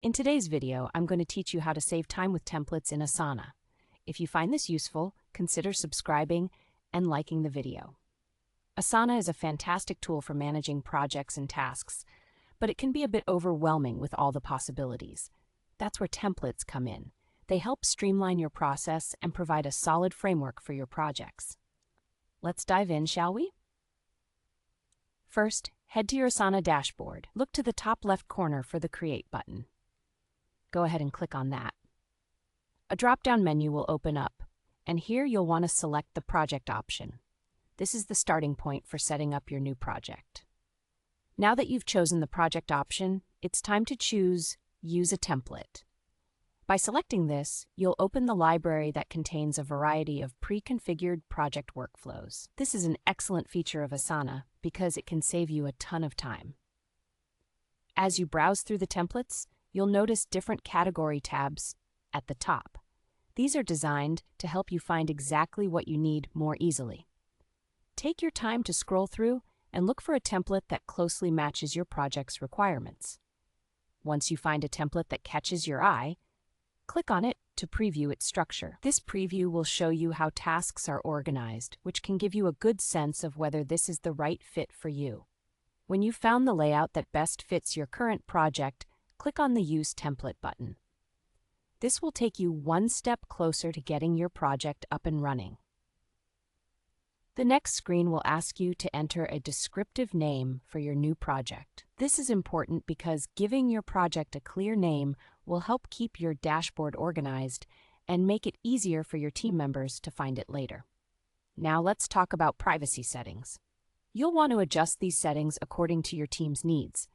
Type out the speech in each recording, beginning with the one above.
In today's video, I'm going to teach you how to save time with templates in Asana. If you find this useful, consider subscribing and liking the video. Asana is a fantastic tool for managing projects and tasks, but it can be a bit overwhelming with all the possibilities. That's where templates come in. They help streamline your process and provide a solid framework for your projects. Let's dive in, shall we? First, head to your Asana dashboard. Look to the top left corner for the Create button. Go ahead and click on that. A drop-down menu will open up, and here you'll want to select the project option. This is the starting point for setting up your new project. Now that you've chosen the project option, it's time to choose Use a Template. By selecting this, you'll open the library that contains a variety of pre-configured project workflows. This is an excellent feature of Asana because it can save you a ton of time. As you browse through the templates, you'll notice different category tabs at the top. These are designed to help you find exactly what you need more easily. Take your time to scroll through and look for a template that closely matches your project's requirements. Once you find a template that catches your eye, click on it to preview its structure. This preview will show you how tasks are organized, which can give you a good sense of whether this is the right fit for you. When you've found the layout that best fits your current project, click on the Use Template button. This will take you one step closer to getting your project up and running. The next screen will ask you to enter a descriptive name for your new project. This is important because giving your project a clear name will help keep your dashboard organized and make it easier for your team members to find it later. Now let's talk about privacy settings. You'll want to adjust these settings according to your team's needs.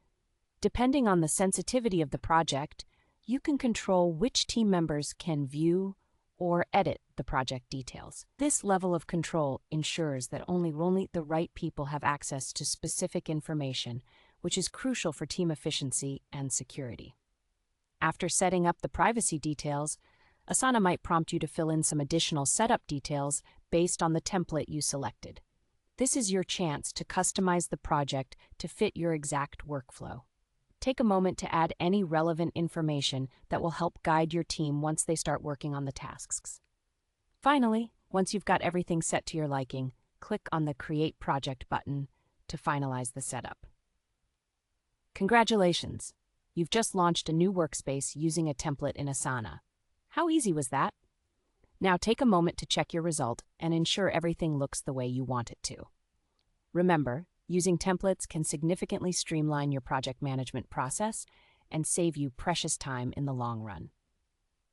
Depending on the sensitivity of the project, you can control which team members can view or edit the project details. This level of control ensures that only the right people have access to specific information, which is crucial for team efficiency and security. After setting up the privacy details, Asana might prompt you to fill in some additional setup details based on the template you selected. This is your chance to customize the project to fit your exact workflow. Take a moment to add any relevant information that will help guide your team once they start working on the tasks. Finally, once you've got everything set to your liking, click on the Create Project button to finalize the setup. Congratulations! You've just launched a new workspace using a template in Asana. How easy was that? Now take a moment to check your result and ensure everything looks the way you want it to. Remember, using templates can significantly streamline your project management process and save you precious time in the long run.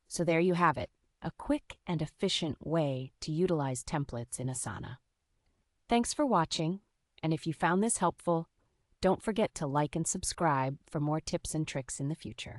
So there you have it, a quick and efficient way to utilize templates in Asana. Thanks for watching, and if you found this helpful, don't forget to like and subscribe for more tips and tricks in the future.